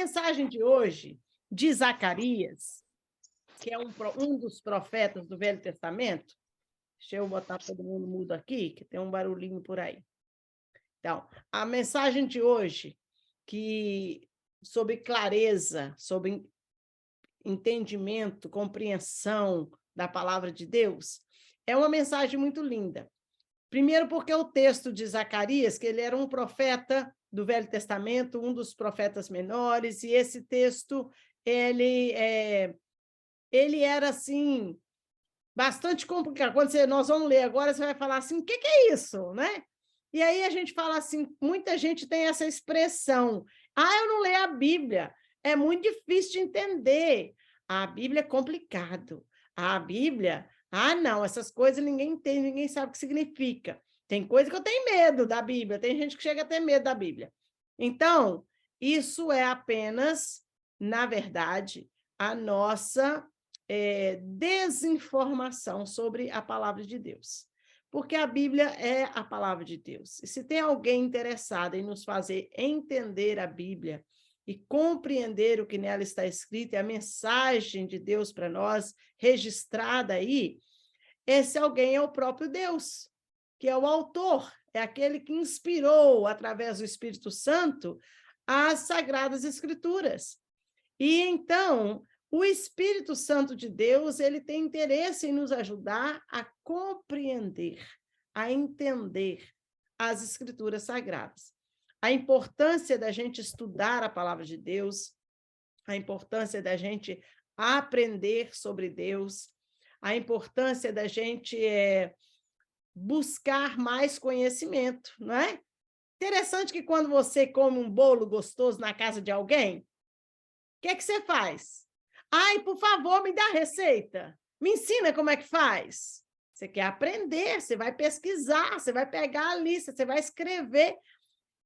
mensagem de hoje, de Zacarias, que é um dos profetas do Velho Testamento. Deixa eu botar todo mundo mudo aqui, que tem um barulhinho por aí. Então, a mensagem de hoje, sobre clareza, sobre entendimento, compreensão da palavra de Deus, é uma mensagem muito linda. Primeiro porque o texto de Zacarias, que ele era um profeta do Velho Testamento, um dos profetas menores, e esse texto, ele era, assim, bastante complicado. Quando nós vamos ler agora, você vai falar assim, o que é isso, né? E aí a gente fala assim, muita gente tem essa expressão, eu não leio a Bíblia, é muito difícil de entender. A Bíblia é complicado. A Bíblia, não, essas coisas ninguém entende, ninguém sabe o que significa. Tem coisa que eu tenho medo da Bíblia, tem gente que chega a ter medo da Bíblia. Então, isso é apenas, na verdade, a nossa desinformação sobre a palavra de Deus. Porque a Bíblia é a palavra de Deus. E se tem alguém interessado em nos fazer entender a Bíblia e compreender o que nela está escrito, e a mensagem de Deus para nós, registrada aí, esse alguém é o próprio Deus, que é o autor, é aquele que inspirou, através do Espírito Santo, as Sagradas Escrituras. E, então, o Espírito Santo de Deus, ele tem interesse em nos ajudar a compreender, a entender as Escrituras Sagradas. A importância da gente estudar a palavra de Deus, a importância da gente aprender sobre Deus, a importância da gente buscar mais conhecimento, não é? Interessante que quando você come um bolo gostoso na casa de alguém, o que você faz? Por favor, me dá a receita. Me ensina como é que faz. Você quer aprender, você vai pesquisar, você vai pegar a lista, você vai escrever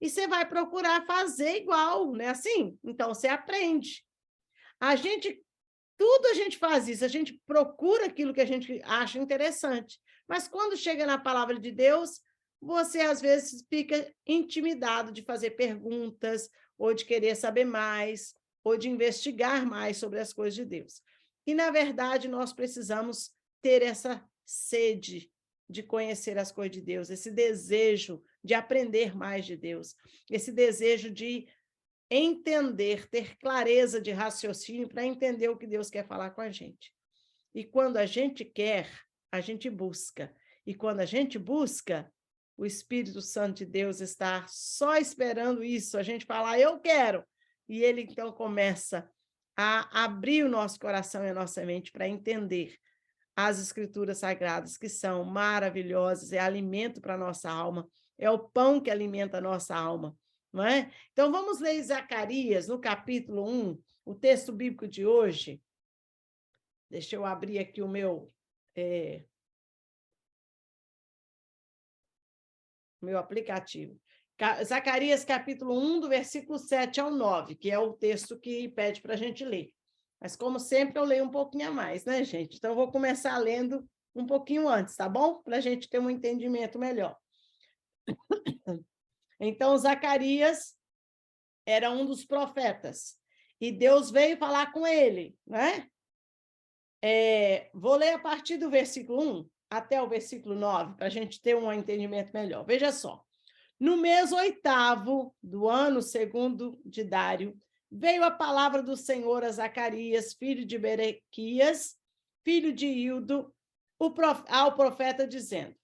e você vai procurar fazer igual, não é assim? Então, você aprende. Tudo a gente faz isso, a gente procura aquilo que a gente acha interessante. Mas quando chega na palavra de Deus, você às vezes fica intimidado de fazer perguntas, ou de querer saber mais, ou de investigar mais sobre as coisas de Deus. E, na verdade, nós precisamos ter essa sede de conhecer as coisas de Deus, esse desejo de aprender mais de Deus, esse desejo de entender, ter clareza de raciocínio para entender o que Deus quer falar com a gente. E quando a gente quer, a gente busca. E quando a gente busca, o Espírito Santo de Deus está só esperando isso, a gente falar, eu quero. E ele, então, começa a abrir o nosso coração e a nossa mente para entender as Escrituras Sagradas, que são maravilhosas, é alimento para a nossa alma, é o pão que alimenta a nossa alma. Não é? Então, vamos ler Zacarias, no capítulo 1, o texto bíblico de hoje. Deixa eu abrir aqui o meu aplicativo. Zacarias, capítulo 1, do versículo 7 ao 9, que é o texto que pede para a gente ler. Mas, como sempre, eu leio um pouquinho a mais, né, gente? Então, eu vou começar lendo um pouquinho antes, tá bom? Para a gente ter um entendimento melhor. Então, Zacarias era um dos profetas, e Deus veio falar com ele, né? Vou ler a partir do versículo 1 até o versículo 9, para a gente ter um entendimento melhor. Veja só. No mês 8º do ano segundo de Dário, veio a palavra do Senhor a Zacarias, filho de Berequias, filho de Ildo, ao profeta, dizendo: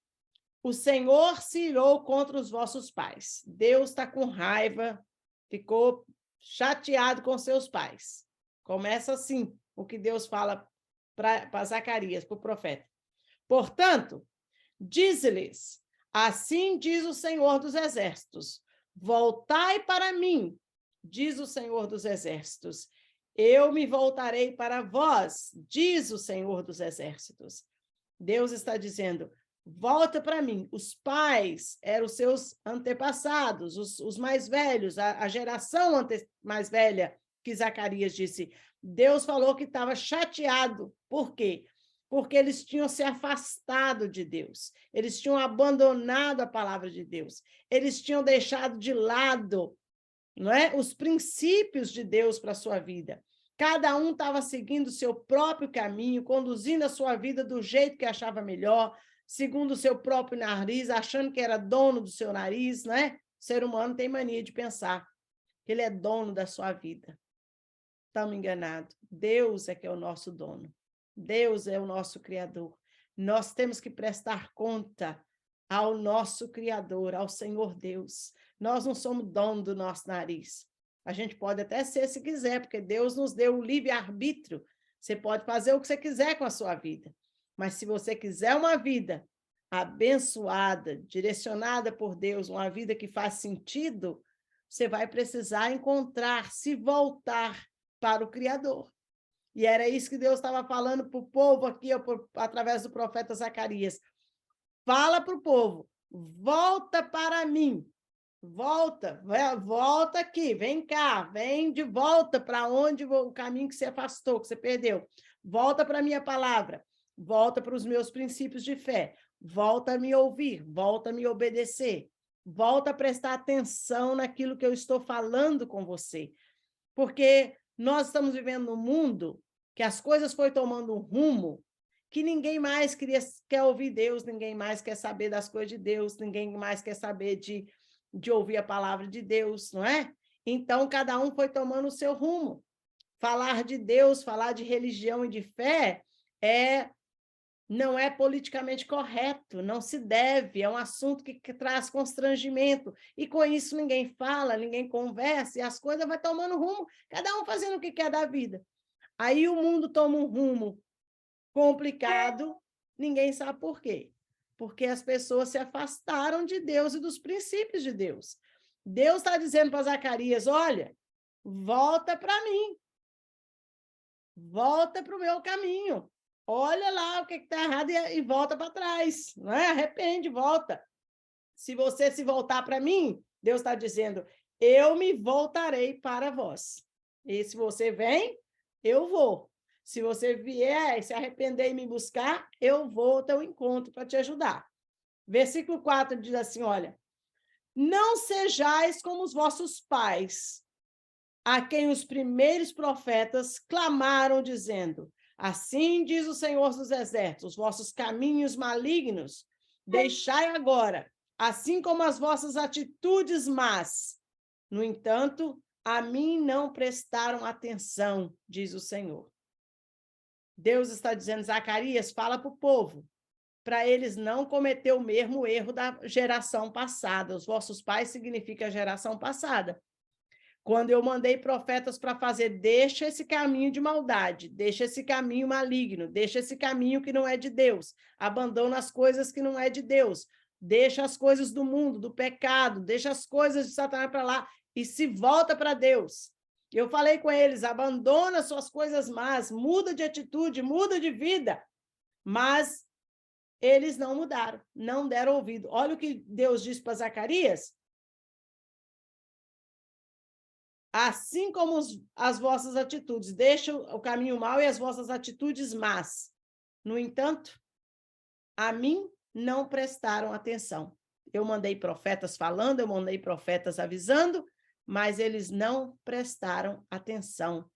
o Senhor se irou contra os vossos pais. Deus está com raiva, ficou chateado com seus pais. Começa assim o que Deus fala para Zacarias, para o profeta. Portanto, diz-lhes: assim diz o Senhor dos Exércitos, voltai para mim, diz o Senhor dos Exércitos, eu me voltarei para vós, diz o Senhor dos Exércitos. Deus está dizendo: volta para mim. Os pais eram os seus antepassados, os mais velhos, a geração mais velha, que Zacarias disse. Deus falou que estava chateado. Por quê? Porque eles tinham se afastado de Deus, eles tinham abandonado a palavra de Deus, eles tinham deixado de lado não é? Os princípios de Deus para a sua vida. Cada um estava seguindo o seu próprio caminho, conduzindo a sua vida do jeito que achava melhor, segundo o seu próprio nariz, achando que era dono do seu nariz, não é? O ser humano tem mania de pensar que ele é dono da sua vida. Estamos enganados. Deus é que é o nosso dono. Deus é o nosso Criador. Nós temos que prestar conta ao nosso Criador, ao Senhor Deus. Nós não somos dono do nosso nariz. A gente pode até ser se quiser, porque Deus nos deu o livre-arbítrio. Você pode fazer o que você quiser com a sua vida. Mas se você quiser uma vida abençoada, direcionada por Deus, uma vida que faz sentido, você vai precisar encontrar, se voltar para o Criador. E era isso que Deus estava falando para o povo aqui, através do profeta Zacarias. Fala para o povo, volta para mim. Volta aqui, vem cá, vem de volta para onde o caminho que você afastou, que você perdeu. Volta para a minha palavra, volta para os meus princípios de fé, volta a me ouvir, volta a me obedecer, volta a prestar atenção naquilo que eu estou falando com você. Porque nós estamos vivendo num mundo que as coisas foram tomando um rumo que ninguém mais quer ouvir Deus, ninguém mais quer saber das coisas de Deus, ninguém mais quer saber de ouvir a palavra de Deus, não é? Então, cada um foi tomando o seu rumo. Falar de Deus, falar de religião e de fé não é politicamente correto, não se deve, é um assunto que traz constrangimento, e com isso ninguém fala, ninguém conversa, e as coisas vão tomando rumo, cada um fazendo o que quer da vida. Aí o mundo toma um rumo complicado, ninguém sabe por quê. Porque as pessoas se afastaram de Deus e dos princípios de Deus. Deus está dizendo para Zacarias, olha, volta para mim, volta para o meu caminho, olha lá o que está errado e volta para trás, não é? Arrepende, volta. Se você se voltar para mim, Deus está dizendo, eu me voltarei para vós. E se você vem, eu vou. Se você vier, se arrepender e me buscar, eu vou ao teu encontro para te ajudar. Versículo 4 diz assim, olha, não sejais como os vossos pais, a quem os primeiros profetas clamaram, dizendo, assim diz o Senhor dos Exércitos, os vossos caminhos malignos, deixai agora, assim como as vossas atitudes más. No entanto, a mim não prestaram atenção, diz o Senhor. Deus está dizendo, Zacarias, fala para o povo, para eles não cometer o mesmo erro da geração passada. Os vossos pais significa a geração passada. Quando eu mandei profetas para fazer, deixa esse caminho de maldade, deixa esse caminho maligno, deixa esse caminho que não é de Deus, abandona as coisas que não é de Deus, deixa as coisas do mundo, do pecado, deixa as coisas de Satanás para lá e se volta para Deus. Eu falei com eles, abandona suas coisas más, muda de atitude, muda de vida, mas eles não mudaram, não deram ouvido. Olha o que Deus disse para Zacarias. Assim como as vossas atitudes, deixa o caminho mau e as vossas atitudes más. No entanto, a mim não prestaram atenção. Eu mandei profetas falando, eu mandei profetas avisando, mas eles não prestaram atenção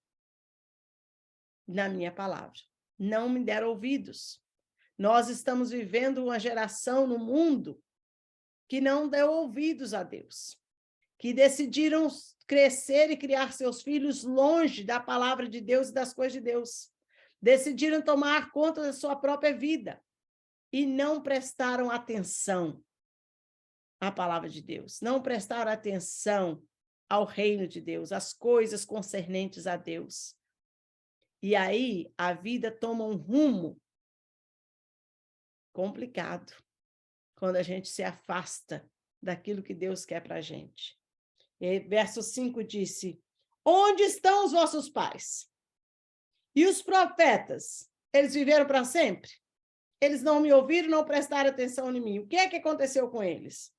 na minha palavra. Não me deram ouvidos. Nós estamos vivendo uma geração no mundo que não deu ouvidos a Deus, que decidiram crescer e criar seus filhos longe da palavra de Deus e das coisas de Deus. Decidiram tomar conta da sua própria vida e não prestaram atenção à palavra de Deus, não prestaram atenção ao reino de Deus, às coisas concernentes a Deus. E aí a vida toma um rumo complicado quando a gente se afasta daquilo que Deus quer para a gente. E verso 5 disse, onde estão os vossos pais? E os profetas, eles viveram para sempre? Eles não me ouviram, não prestaram atenção em mim. O que é que aconteceu com eles?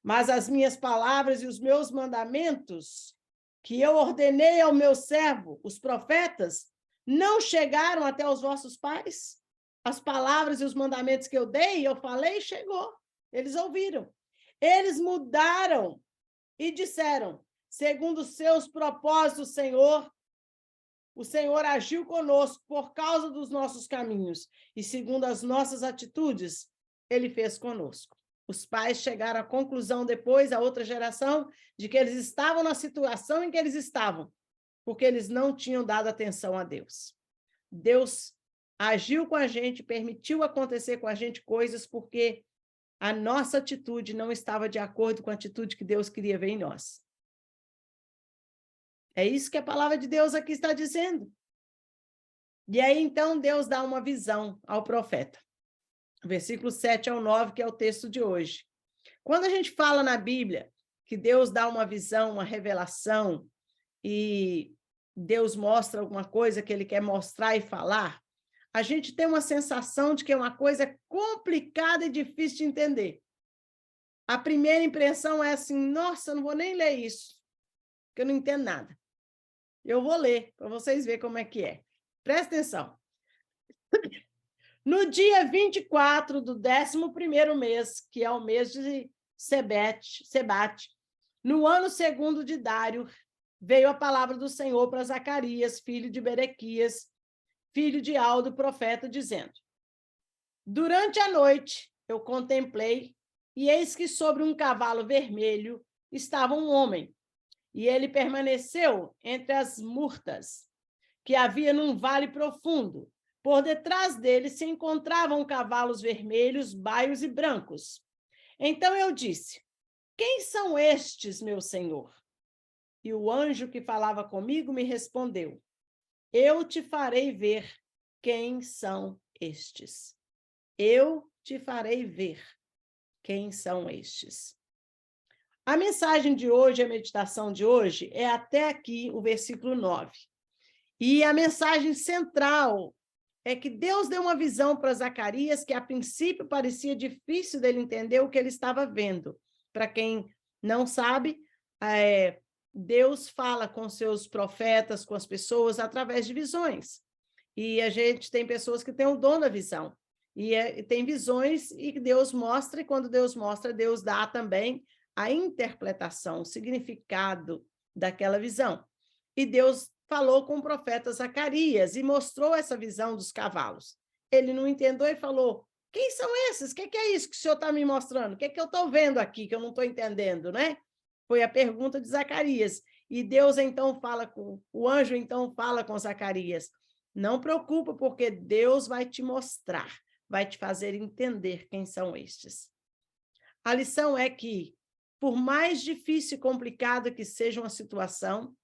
Mas as minhas palavras e os meus mandamentos, que eu ordenei ao meu servo, os profetas, não chegaram até os vossos pais? As palavras e os mandamentos que eu dei, eu falei, chegou. Eles ouviram. Eles mudaram e disseram, segundo os seus propósitos, Senhor, o Senhor agiu conosco por causa dos nossos caminhos e segundo as nossas atitudes, ele fez conosco. Os pais chegaram à conclusão depois, a outra geração, de que eles estavam na situação em que eles estavam, porque eles não tinham dado atenção a Deus. Deus agiu com a gente, permitiu acontecer com a gente coisas porque a nossa atitude não estava de acordo com a atitude que Deus queria ver em nós. É isso que a palavra de Deus aqui está dizendo. E aí, então, Deus dá uma visão ao profeta. Versículo 7 ao 9, que é o texto de hoje. Quando a gente fala na Bíblia que Deus dá uma visão, uma revelação, e Deus mostra alguma coisa que ele quer mostrar e falar, a gente tem uma sensação de que é uma coisa complicada e difícil de entender. A primeira impressão é assim, nossa, eu não vou nem ler isso, porque eu não entendo nada. Eu vou ler, para vocês verem como é que é. Presta atenção. No dia 24 do 11º mês, que é o mês de Sebate, no ano 2º de Dário, veio a palavra do Senhor para Zacarias, filho de Berequias, filho de Aldo, profeta, dizendo: durante a noite eu contemplei, e eis que sobre um cavalo vermelho estava um homem, e ele permaneceu entre as murtas que havia num vale profundo. Por detrás dele se encontravam cavalos vermelhos, baios e brancos. Então eu disse: quem são estes, meu senhor? E o anjo que falava comigo me respondeu: eu te farei ver quem são estes. Eu te farei ver quem são estes. A mensagem de hoje, a meditação de hoje, é até aqui o versículo 9. E a mensagem central é que Deus deu uma visão para Zacarias que, a princípio, parecia difícil dele entender o que ele estava vendo. Para quem não sabe, Deus fala com seus profetas, com as pessoas, através de visões. E a gente tem pessoas que têm o dom da visão. E tem visões e Deus mostra, e quando Deus mostra, Deus dá também a interpretação, o significado daquela visão. E Deus falou com o profeta Zacarias e mostrou essa visão dos cavalos. Ele não entendeu e falou: quem são esses? O que é isso que o senhor está me mostrando? O que eu estou vendo aqui que eu não estou entendendo, né? Foi a pergunta de Zacarias. E Deus então o anjo então fala com Zacarias: não preocupa, porque Deus vai te mostrar, vai te fazer entender quem são estes. A lição é que, por mais difícil e complicada que seja uma situação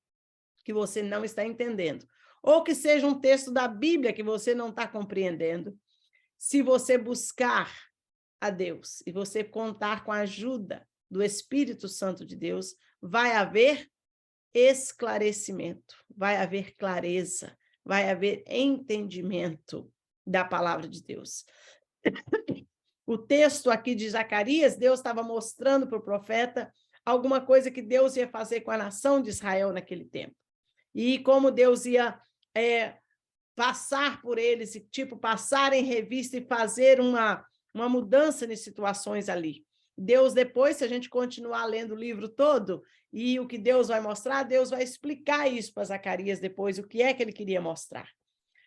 que você não está entendendo, ou que seja um texto da Bíblia que você não está compreendendo, se você buscar a Deus e você contar com a ajuda do Espírito Santo de Deus, vai haver esclarecimento, vai haver clareza, vai haver entendimento da palavra de Deus. O texto aqui de Zacarias, Deus estava mostrando para o profeta alguma coisa que Deus ia fazer com a nação de Israel naquele tempo. E como Deus ia passar por eles, passar em revista e fazer uma mudança em situações ali. Deus depois, se a gente continuar lendo o livro todo, e o que Deus vai mostrar, Deus vai explicar isso para Zacarias depois, o que é que ele queria mostrar.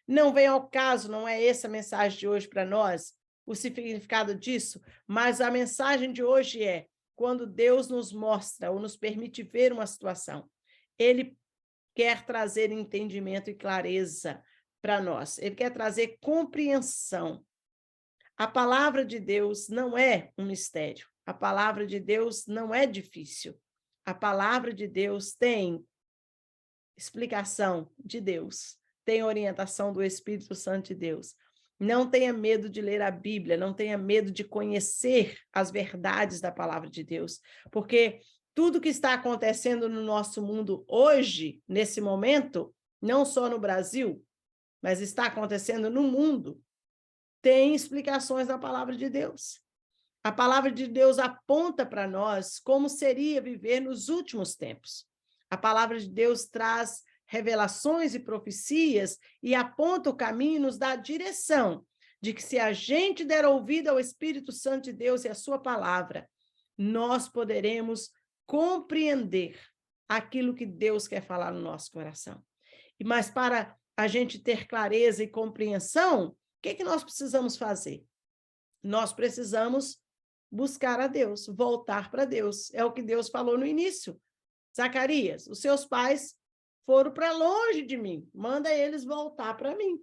Não vem ao caso, não é essa a mensagem de hoje para nós, o significado disso, mas a mensagem de hoje é: quando Deus nos mostra ou nos permite ver uma situação, ele quer trazer entendimento e clareza para nós, ele quer trazer compreensão. A palavra de Deus não é um mistério, a palavra de Deus não é difícil, a palavra de Deus tem explicação de Deus, tem orientação do Espírito Santo de Deus. Não tenha medo de ler a Bíblia, não tenha medo de conhecer as verdades da palavra de Deus, porque tudo que está acontecendo no nosso mundo hoje, nesse momento, não só no Brasil, mas está acontecendo no mundo, tem explicações na palavra de Deus. A palavra de Deus aponta para nós como seria viver nos últimos tempos. A palavra de Deus traz revelações e profecias e aponta o caminho, nos dá a direção de que, se a gente der ouvido ao Espírito Santo de Deus e à sua palavra, nós poderemos compreender aquilo que Deus quer falar no nosso coração. Mas para a gente ter clareza e compreensão, o que nós precisamos fazer? Nós precisamos buscar a Deus, voltar para Deus. É o que Deus falou no início. Zacarias, os seus pais foram para longe de mim, manda eles voltar para mim.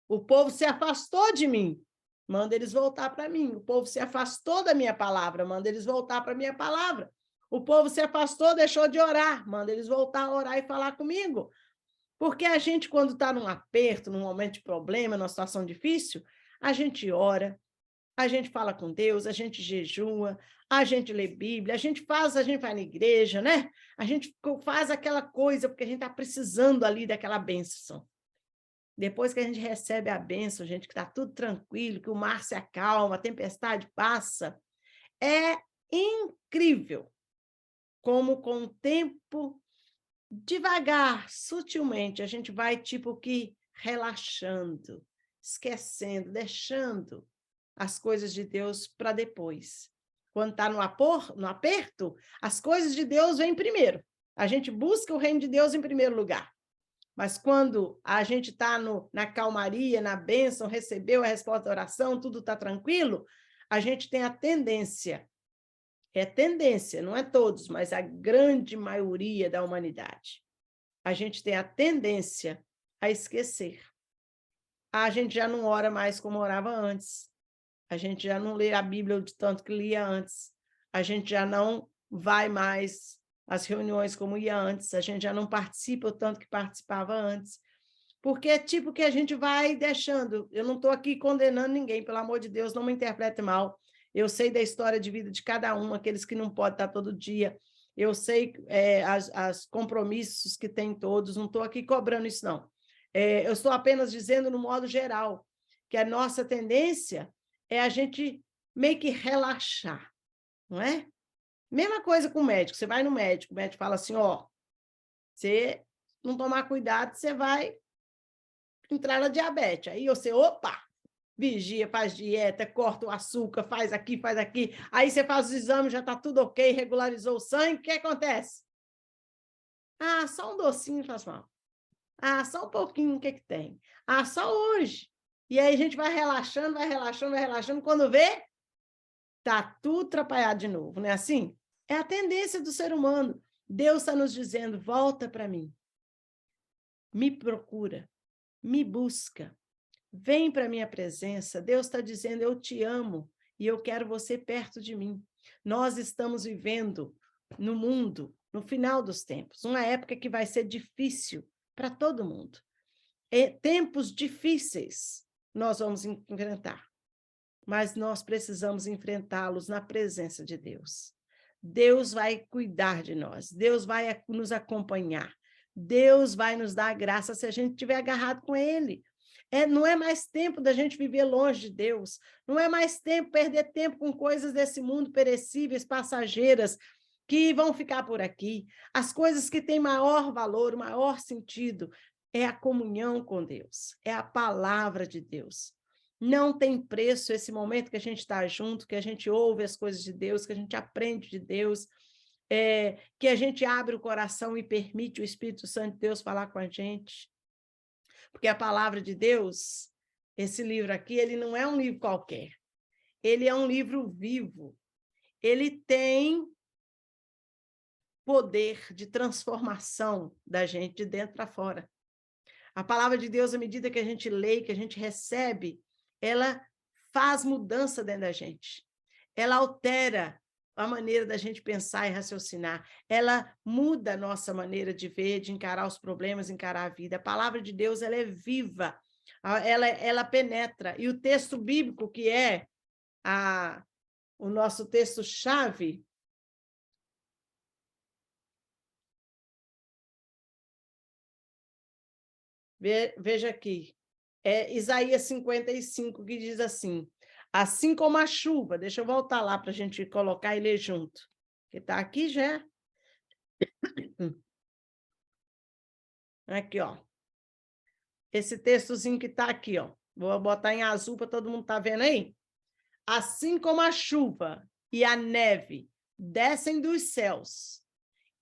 O povo se afastou de mim, manda eles voltar para mim. O povo se afastou da minha palavra, manda eles voltar para a minha palavra. O povo se afastou, deixou de orar, manda eles voltar a orar e falar comigo. Porque a gente, quando está num aperto, num momento de problema, numa situação difícil, a gente ora, a gente fala com Deus, a gente jejua, a gente lê Bíblia, a gente vai na igreja, né? A gente faz aquela coisa porque a gente está precisando ali daquela bênção. Depois que a gente recebe a bênção, gente, que está tudo tranquilo, que o mar se acalma, a tempestade passa, é incrível como com o tempo, devagar, sutilmente, a gente vai tipo que relaxando, esquecendo, deixando as coisas de Deus para depois. Quando está no aperto, as coisas de Deus vêm primeiro. A gente busca o reino de Deus em primeiro lugar. Mas quando a gente está na calmaria, na bênção, recebeu a resposta da oração, tudo está tranquilo, a gente tem a tendência, não é todos, mas a grande maioria da humanidade, a gente tem a tendência a esquecer. A gente já não ora mais como orava antes. A gente já não lê a Bíblia de tanto que lia antes. A gente já não vai mais às reuniões como ia antes. A gente já não participa o tanto que participava antes. Porque é tipo que a gente vai deixando. Eu não estou aqui condenando ninguém, pelo amor de Deus, não me interprete mal. Eu sei da história de vida de cada um, aqueles que não podem estar todo dia. Eu sei as compromissos que tem todos, não estou aqui cobrando isso, não. Eu estou apenas dizendo, no modo geral, que a nossa tendência é a gente meio que relaxar, não é? Mesma coisa com o médico. Você vai no médico, o médico fala assim, ó, você não tomar cuidado, você vai entrar na diabetes. Aí você, opa, vigia, faz dieta, corta o açúcar, faz aqui. Aí você faz os exames, já está tudo ok, regularizou o sangue, o que acontece? Ah, só um docinho faz mal. Ah, só um pouquinho, o que tem? Ah, só hoje. E aí a gente vai relaxando, quando vê, tá tudo atrapalhado de novo, não é assim? É a tendência do ser humano. Deus está nos dizendo, volta para mim. Me procura, me busca, vem para a minha presença. Deus está dizendo, eu te amo e eu quero você perto de mim. Nós estamos vivendo no mundo, no final dos tempos, uma época que vai ser difícil para todo mundo. Tempos difíceis nós vamos enfrentar, mas nós precisamos enfrentá-los na presença de Deus. Deus vai cuidar de nós, Deus vai nos acompanhar, Deus vai nos dar a graça se a gente estiver agarrado com Ele. Não é mais tempo da gente viver longe de Deus, não é mais tempo, perder tempo com coisas desse mundo perecíveis, passageiras, que vão ficar por aqui. As coisas que têm maior valor, maior sentido, é a comunhão com Deus, é a palavra de Deus. Não tem preço esse momento que a gente está junto, que a gente ouve as coisas de Deus, que a gente aprende de Deus, que a gente abre o coração e permite o Espírito Santo de Deus falar com a gente. Porque a palavra de Deus, esse livro aqui, ele não é um livro qualquer. Ele é um livro vivo. Ele tem poder de transformação da gente de dentro para fora. A palavra de Deus, à medida que a gente lê, que a gente recebe, ela faz mudança dentro da gente. Ela altera a maneira da gente pensar e raciocinar. Ela muda a nossa maneira de ver, de encarar os problemas, encarar a vida. A palavra de Deus, ela é viva, ela penetra. E o texto bíblico, que é o nosso texto-chave, veja aqui, é Isaías 55, que diz assim como a chuva, deixa eu voltar lá para a gente colocar e ler junto, que está aqui já. Aqui, ó. Esse textozinho que está aqui, ó. Vou botar em azul para todo mundo estar vendo aí. Assim como a chuva e a neve descem dos céus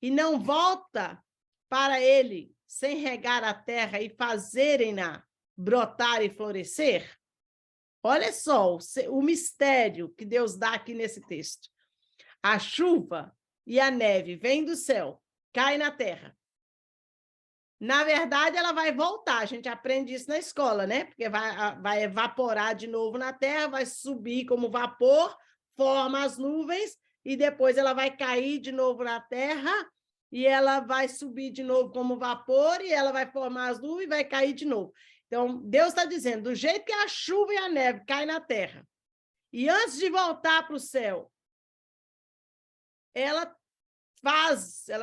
e não volta para ele sem regar a terra e fazerem-na brotar e florescer? Olha só o mistério que Deus dá aqui nesse texto. A chuva e a neve vêm do céu, cai na terra. Na verdade, ela vai voltar, a gente aprende isso na escola, né? Porque vai evaporar de novo na terra, vai subir como vapor, forma as nuvens, e depois ela vai cair de novo na terra, e ela vai subir de novo como vapor, e ela vai formar as nuvens e vai cair de novo. Então, Deus está dizendo, do jeito que a chuva e a neve caem na terra, e antes de voltar para o céu, ela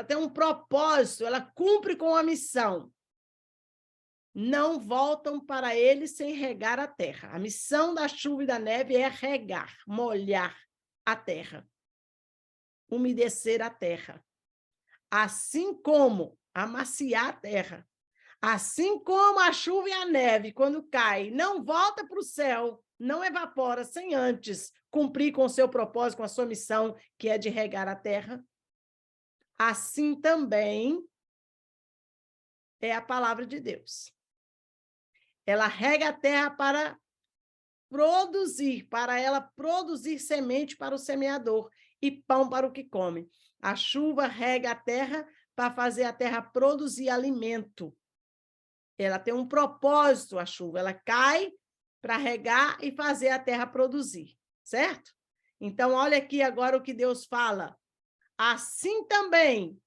tem um propósito, ela cumpre com a missão. Não voltam para ele sem regar a terra. A missão da chuva e da neve é regar, molhar a terra, umedecer a terra. Assim como amaciar a terra. Assim como a chuva e a neve, quando cai, não volta para o céu, não evapora sem antes cumprir com o seu propósito, com a sua missão, que é de regar a terra. Assim também é a palavra de Deus. Ela rega a terra para ela produzir semente para o semeador e pão para o que come. A chuva rega a terra para fazer a terra produzir alimento. Ela tem um propósito, a chuva. Ela cai para regar e fazer a terra produzir, certo? Então, olha aqui agora o que Deus fala. Assim também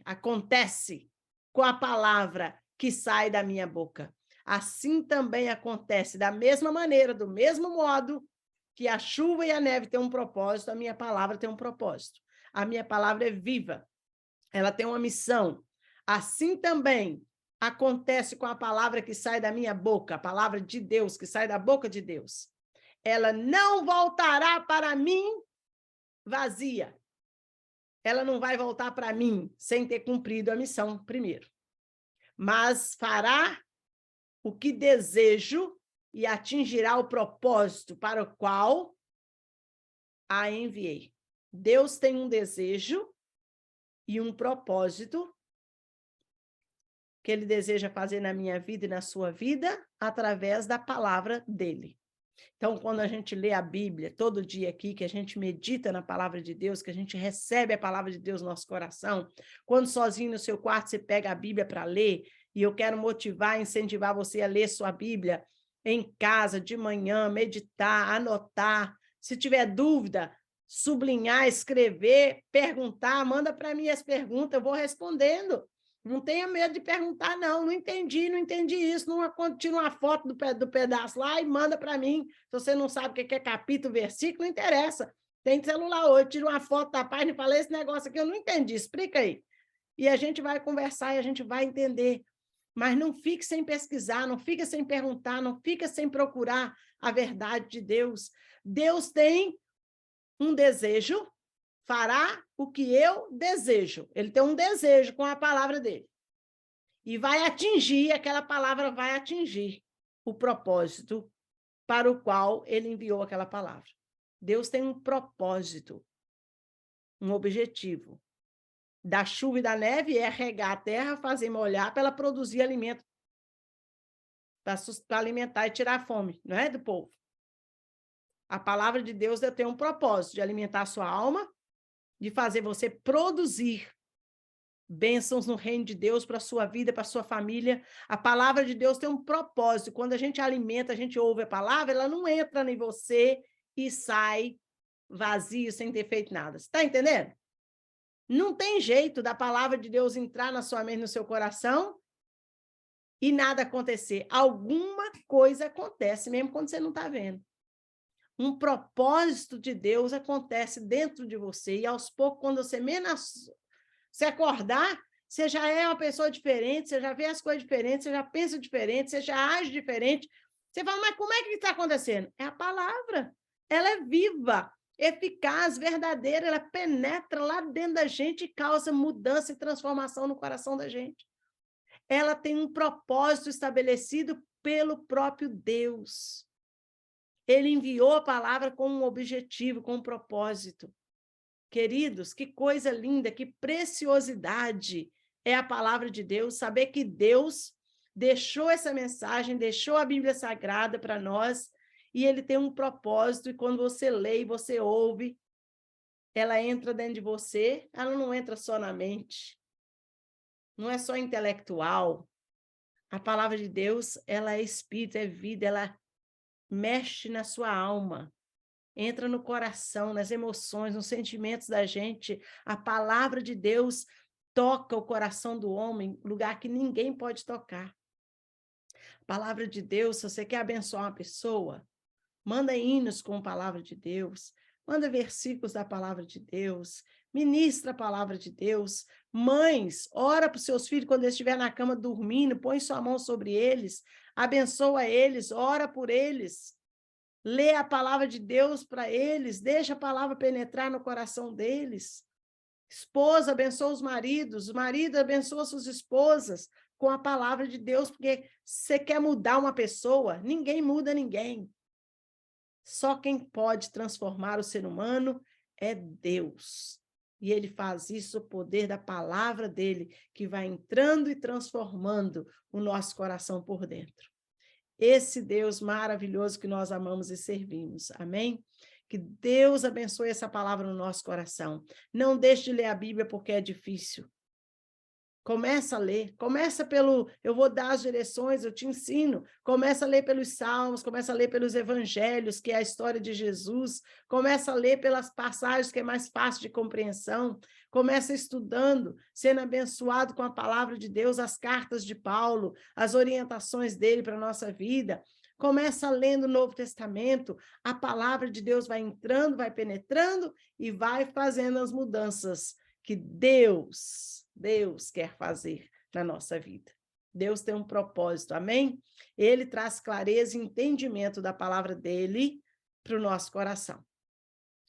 acontece com a palavra que sai da minha boca. Assim também acontece, da mesma maneira, do mesmo modo que a chuva e a neve têm um propósito, a minha palavra tem um propósito. A minha palavra é viva, ela tem uma missão. Assim também acontece com a palavra que sai da minha boca, a palavra de Deus, que sai da boca de Deus. Ela não voltará para mim vazia. Ela não vai voltar para mim sem ter cumprido a missão primeiro. Mas fará o que desejo e atingirá o propósito para o qual a enviei. Deus tem um desejo e um propósito que ele deseja fazer na minha vida e na sua vida através da palavra dele. Então, quando a gente lê a Bíblia todo dia aqui, que a gente medita na palavra de Deus, que a gente recebe a palavra de Deus no nosso coração, quando sozinho no seu quarto você pega a Bíblia para ler, e eu quero motivar, incentivar você a ler sua Bíblia em casa, de manhã, meditar, anotar. Se tiver dúvida, sublinhar, escrever, perguntar, manda para mim as perguntas, eu vou respondendo. Não tenha medo de perguntar, não entendi isso, não tira uma foto do pedaço lá e manda para mim. Se você não sabe o que é capítulo, versículo, não interessa. Tem celular hoje, tira uma foto da página e fala, esse negócio aqui eu não entendi, explica aí. E a gente vai conversar e a gente vai entender. Mas não fique sem pesquisar, não fica sem perguntar, não fica sem procurar a verdade de Deus. Deus tem um desejo, fará o que eu desejo. Ele tem um desejo com a palavra dele. E aquela palavra vai atingir o propósito para o qual ele enviou aquela palavra. Deus tem um propósito, um objetivo. Da chuva e da neve é regar a terra, fazer molhar para ela produzir alimento, para alimentar e tirar a fome, não é, do povo. A palavra de Deus tem um propósito de alimentar a sua alma, de fazer você produzir bênçãos no reino de Deus para a sua vida, para a sua família. A palavra de Deus tem um propósito. Quando a gente alimenta, a gente ouve a palavra, ela não entra em você e sai vazio, sem ter feito nada. Você está entendendo? Não tem jeito da palavra de Deus entrar na sua mente, no seu coração e nada acontecer. Alguma coisa acontece, mesmo quando você não está vendo. Um propósito de Deus acontece dentro de você e aos poucos, quando você menos se acordar, você já é uma pessoa diferente, você já vê as coisas diferentes, você já pensa diferente, você já age diferente. Você fala, mas como é que está acontecendo? É a palavra. Ela é viva, eficaz, verdadeira, ela penetra lá dentro da gente e causa mudança e transformação no coração da gente. Ela tem um propósito estabelecido pelo próprio Deus. Ele enviou a palavra com um objetivo, com um propósito, Queridos, que coisa linda, que preciosidade é a palavra de Deus, saber que Deus deixou essa mensagem, deixou a Bíblia Sagrada para nós, e ele tem um propósito, e quando você lê e você ouve, ela entra dentro de você, ela não entra só na mente, não é só intelectual. A palavra de Deus, ela é espírito, é vida, ela mexe na sua alma, entra no coração, nas emoções, nos sentimentos da gente. A palavra de Deus toca o coração do homem, lugar que ninguém pode tocar. A palavra de Deus, se você quer abençoar uma pessoa, manda hinos com a palavra de Deus, manda versículos da palavra de Deus, ministra a palavra de Deus. Mães, ora para os seus filhos quando eles estiverem na cama dormindo, põe sua mão sobre eles, abençoa eles, ora por eles. Lê a palavra de Deus para eles, deixa a palavra penetrar no coração deles. Esposa, abençoa os maridos, marido, abençoa suas esposas com a palavra de Deus, porque você quer mudar uma pessoa, ninguém muda ninguém. Só quem pode transformar o ser humano é Deus. E ele faz isso, o poder da palavra dele, que vai entrando e transformando o nosso coração por dentro. Esse Deus maravilhoso que nós amamos e servimos. Amém? Que Deus abençoe essa palavra no nosso coração. Não deixe de ler a Bíblia porque é difícil. Começa a ler, começa pelo, eu vou dar as direções, eu te ensino, começa a ler pelos salmos, começa a ler pelos evangelhos, que é a história de Jesus, começa a ler pelas passagens que é mais fácil de compreensão, começa estudando, sendo abençoado com a palavra de Deus, as cartas de Paulo, as orientações dele para a nossa vida, começa lendo o Novo Testamento, a palavra de Deus vai entrando, vai penetrando e vai fazendo as mudanças que Deus quer fazer na nossa vida. Deus tem um propósito, amém? Ele traz clareza e entendimento da palavra dele para o nosso coração.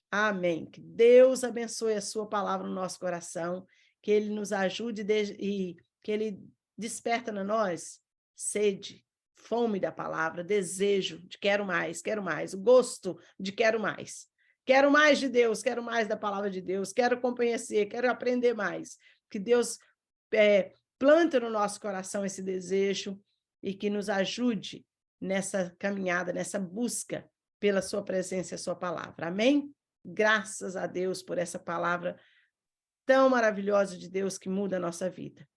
Amém. Que Deus abençoe a sua palavra no nosso coração, que ele nos ajude e que ele desperta na nós sede, fome da palavra, desejo de quero mais, o gosto de quero mais. Quero mais de Deus, quero mais da palavra de Deus, quero conhecer, quero aprender mais. Que Deus plante no nosso coração esse desejo e que nos ajude nessa caminhada, nessa busca pela sua presença e a sua palavra. Amém? Graças a Deus por essa palavra tão maravilhosa de Deus que muda a nossa vida.